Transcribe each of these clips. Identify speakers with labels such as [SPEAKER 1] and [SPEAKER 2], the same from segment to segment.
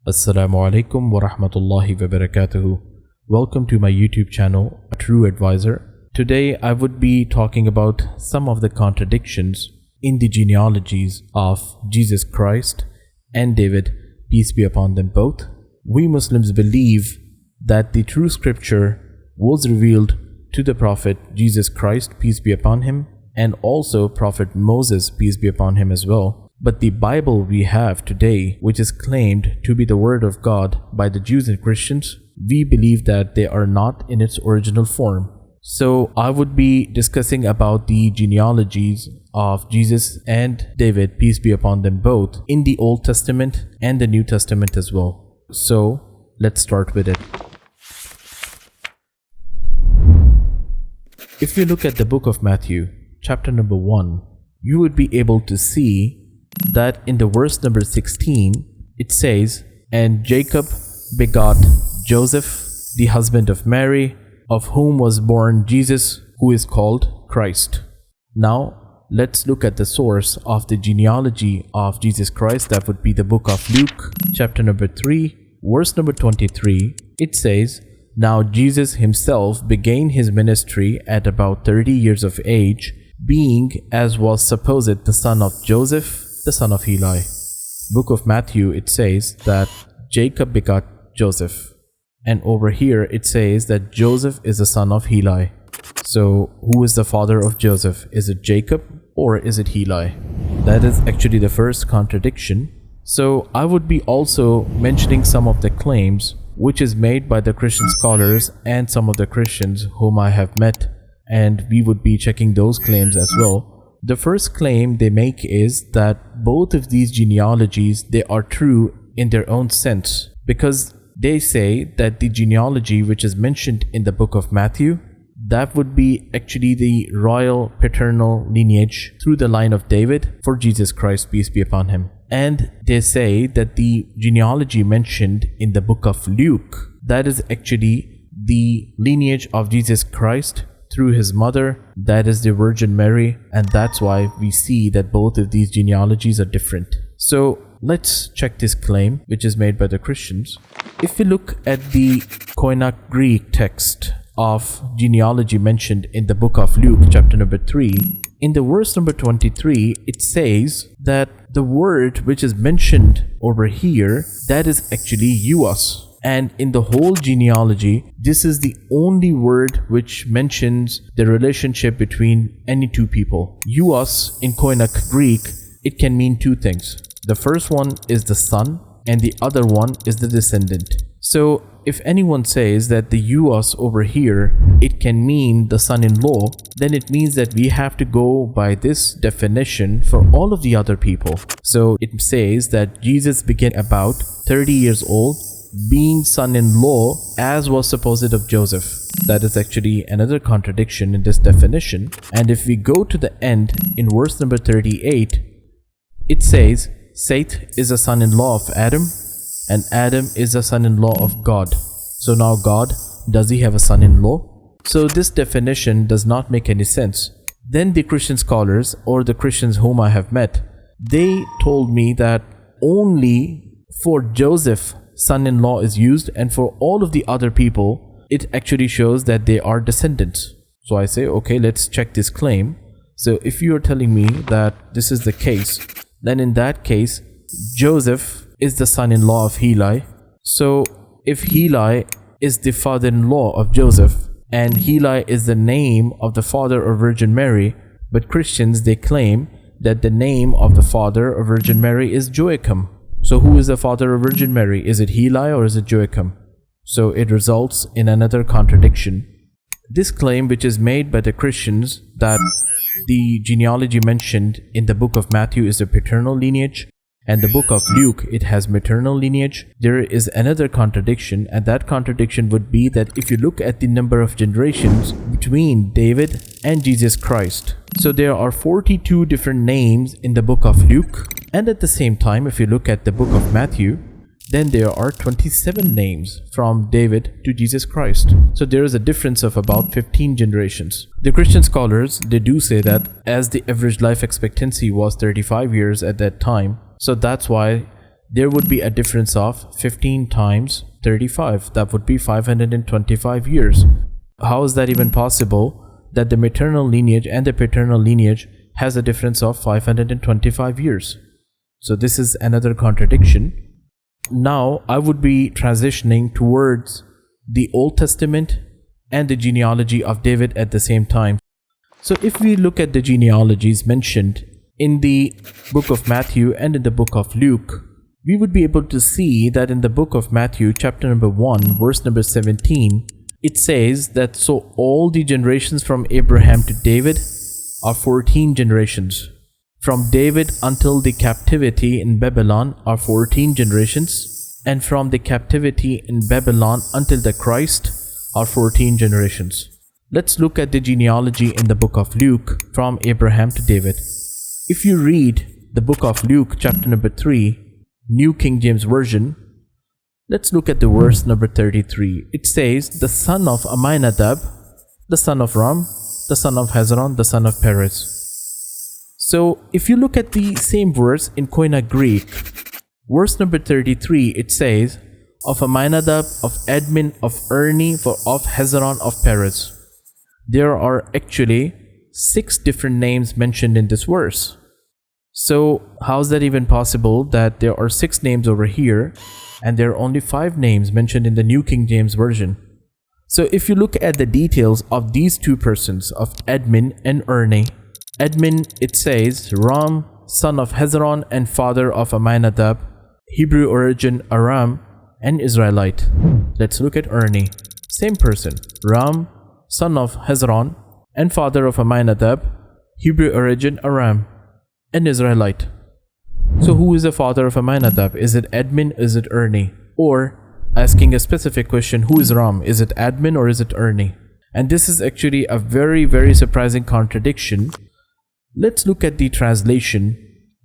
[SPEAKER 1] Assalamu alaikum wa rahmatullahi wa barakatuhu. Welcome to my YouTube channel, A True Advisor. Today I would be talking about some of the contradictions in the genealogies of Jesus Christ and David, peace be upon them both. We Muslims believe that the true scripture was revealed to the Prophet Jesus Christ, peace be upon him, and also Prophet Moses, peace be upon him as well. But the Bible we have today, which is claimed to be the word of God by the Jews and Christians, we believe that they are not in its original form. So I would be discussing about the genealogies of Jesus and David, peace be upon them both, in the Old Testament and the New Testament as well. So let's start with it. If you look at the book of Matthew, chapter number 1, you would be able to see that in the verse number 16, it says, "And Jacob begot Joseph, the husband of Mary, of whom was born Jesus, who is called Christ." Now, let's look at the source of the genealogy of Jesus Christ. That would be the book of Luke, chapter number 3, verse number 23. It says, "Now Jesus himself began his ministry at about 30 years of age, being, as was supposed, the son of Joseph, the son of Heli." Book of Matthew, it says that Jacob begot Joseph. And over here it says that Joseph is the son of Heli. So who is the father of Joseph? Is it Jacob or is it Heli? That is actually the first contradiction. So I would be also mentioning some of the claims which is made by the Christian scholars and some of the Christians whom I have met, and we would be checking those claims as well. The first claim they make is that both of these genealogies, they are true in their own sense, because they say that the genealogy which is mentioned in the book of Matthew, that would be actually the royal paternal lineage through the line of David for Jesus Christ, peace be upon him. And they say that the genealogy mentioned in the book of Luke, that is actually the lineage of Jesus Christ through his mother, that is the Virgin Mary, and that's why we see that both of these genealogies are different. So let's check this claim which is made by the Christians. If we look at the Koine Greek text of genealogy mentioned in the book of Luke, chapter number 3, in the verse number 23, it says that the word which is mentioned over here, that is actually Uos. And in the whole genealogy, this is the only word which mentions the relationship between any two people. Uos in Koine Greek, it can mean two things. The first one is the son, and the other one is the descendant. So if anyone says that the Uos over here, it can mean the son-in-law, then it means that we have to go by this definition for all of the other people. So it says that Jesus began about 30 years old, being son-in-law as was supposed of Joseph. That is actually another contradiction in this definition. And if we go to the end in verse number 38, it says Seth is a son-in-law of Adam, and Adam is a son-in-law of God. So now God, does he have a son-in-law? So this definition does not make any sense. Then the Christian scholars, or the Christians whom I have met, they told me that only for Joseph son-in-law is used, and for all of the other people it actually shows that they are descendants. So I say, okay, let's check this claim. So if you are telling me that this is the case, then in that case Joseph is the son-in-law of Heli. So if Heli is the father-in-law of Joseph, and Heli is the name of the father of Virgin Mary, but Christians, they claim that the name of the father of Virgin Mary is Joachim. So who is the father of Virgin Mary? Is it Heli or is it Joachim? So it results in another contradiction. This claim which is made by the Christians that the genealogy mentioned in the book of Matthew is the paternal lineage, and the book of Luke, it has maternal lineage. There is another contradiction, and that contradiction would be that if you look at the number of generations between David and Jesus Christ, so there are 42 different names in the book of Luke, and at the same time, if you look at the book of Matthew, then there are 27 names from David to Jesus Christ. So there is a difference of about 15 generations. The Christian scholars, they do say that as the average life expectancy was 35 years at that time, so that's why there would be a difference of 15 times 35. That would be 525 years. How is that even possible that the maternal lineage and the paternal lineage has a difference of 525 years? So this is another contradiction. Now I would be transitioning towards the Old Testament and the genealogy of David at the same time. So if we look at the genealogies mentioned in the book of Matthew and in the book of Luke, we would be able to see that in the book of Matthew, chapter number 1, verse number 17, it says that so all the generations from Abraham to David are 14 generations. From David until the captivity in Babylon are 14 generations, and from the captivity in Babylon until the Christ are 14 generations. Let's look at the genealogy in the book of Luke from Abraham to David. If you read the book of Luke, chapter number 3, New King James Version, let's look at the verse number 33. It says, the son of Amminadab, the son of Ram, the son of Hezron, the son of Perez. So if you look at the same verse in Koine Greek, verse number 33, it says, of Amminadab, of Admin, of Erni, of Hezron, of Perez. There are actually 6 different names mentioned in this verse. So how is that even possible that there are 6 names over here and there are only 5 names mentioned in the New King James Version? So if you look at the details of these 2 persons, of Admin and Erni, Admin, it says, Ram, son of Hezron and father of Amminadab, Hebrew origin Aram, and Israelite. Let's look at Erni. Same person, Ram, son of Hezron and father of Amminadab, Hebrew origin Aram, and Israelite. So who is the father of Amminadab? Is it Admin? Is it Erni? Or asking a specific question, who is Ram? Is it Admin or is it Erni? And this is actually a very, very surprising contradiction. Let's look at the translation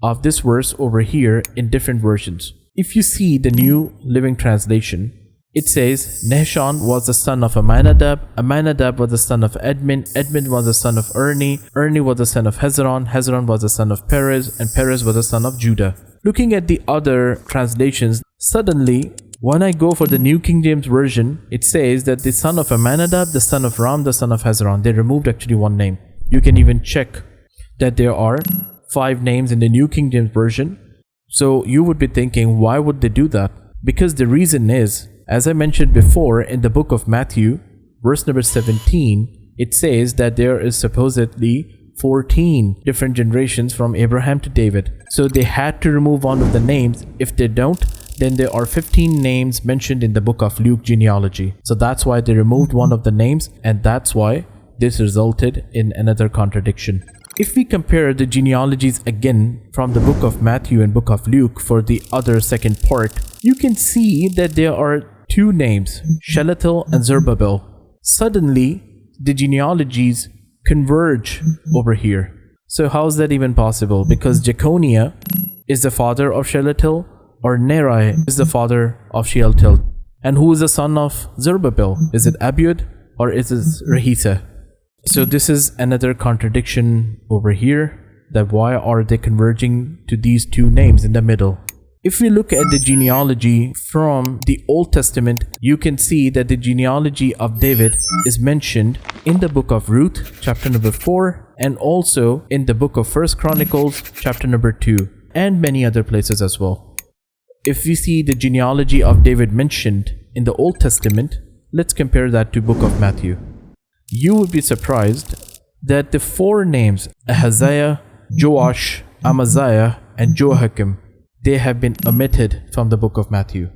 [SPEAKER 1] of this verse over here in different versions. If you see the New Living Translation, it says, Nahshon was the son of Amminadab, Amminadab was the son of Admin, Admin was the son of Erni, Erni was the son of Hezron, Hezron was the son of Perez, and Perez was the son of Judah. Looking at the other translations, suddenly, when I go for the New King James Version, it says that the son of Amminadab, the son of Ram, the son of Hezron. They removed actually 1 name. You can even check that there are 5 names in the New King James Version. So you would be thinking, why would they do that? Because the reason is, as I mentioned before, in the book of Matthew, verse number 17, it says that there is supposedly 14 different generations from Abraham to David. So they had to remove one of the names. If they don't, then there are 15 names mentioned in the book of Luke genealogy. So that's why they removed one of the names, and that's why this resulted in another contradiction. If we compare the genealogies again from the book of Matthew and book of Luke for the other second part, you can see that there are 2 names, Shealtiel and Zerubbabel. Suddenly, the genealogies converge over here. So how is that even possible? Because Jeconiah is the father of Shealtiel, or Neri is the father of Shealtiel. And who is the son of Zerubbabel? Is it Abiud or is it Rahisa? So this is another contradiction over here, that why are they converging to these 2 names in the middle? If we look at the genealogy from the Old Testament, you can see that the genealogy of David is mentioned in the book of Ruth, chapter number 4, and also in the book of 1 Chronicles, chapter number 2, and many other places as well. If we see the genealogy of David mentioned in the Old Testament, let's compare that to book of Matthew. You would be surprised that the 4 names, Ahaziah, Joash, Amaziah, and Joachim, they have been omitted from the book of Matthew.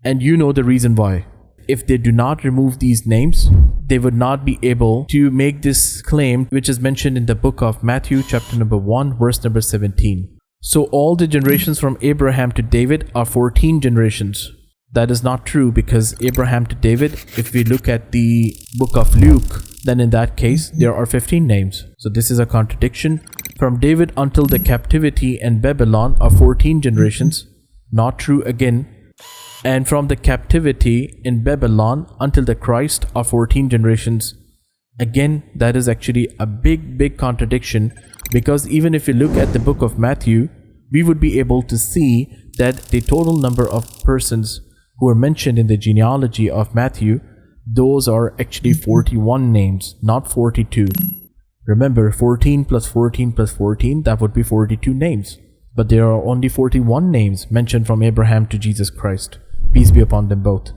[SPEAKER 1] And you know the reason why. If they do not remove these names, they would not be able to make this claim which is mentioned in the book of Matthew chapter number 1 verse number 17. So all the generations from Abraham to David are 14 generations. That is not true, because Abraham to David, if we look at the book of Luke, then in that case there are 15 names. So this is a contradiction. From David until the captivity in Babylon are 14 generations. Not true again. And from the captivity in Babylon until the Christ are 14 generations. Again, that is actually a big contradiction, because even if we look at the book of Matthew, we would be able to see that the total number of persons who are mentioned in the genealogy of Matthew, those are actually 41 names, not 42. Remember, 14 plus 14 plus 14, that would be 42 names. But there are only 41 names mentioned from Abraham to Jesus Christ. Peace be upon them both.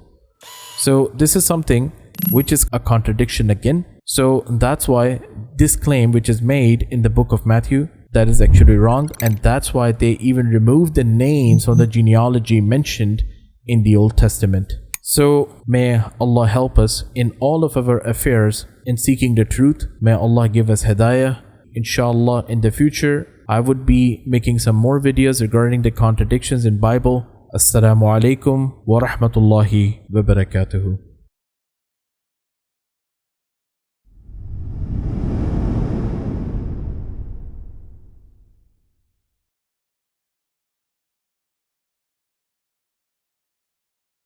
[SPEAKER 1] So this is something which is a contradiction again. So that's why this claim which is made in the book of Matthew, that is actually wrong. And that's why they even removed the names from the genealogy mentioned in the Old Testament. So may Allah help us in all of our affairs in seeking the truth. May Allah give us hidayah. Inshallah, in the future, I would be making some more videos regarding the contradictions in Bible. Assalamu alaikum wa rahmatullahi wa barakatuhu.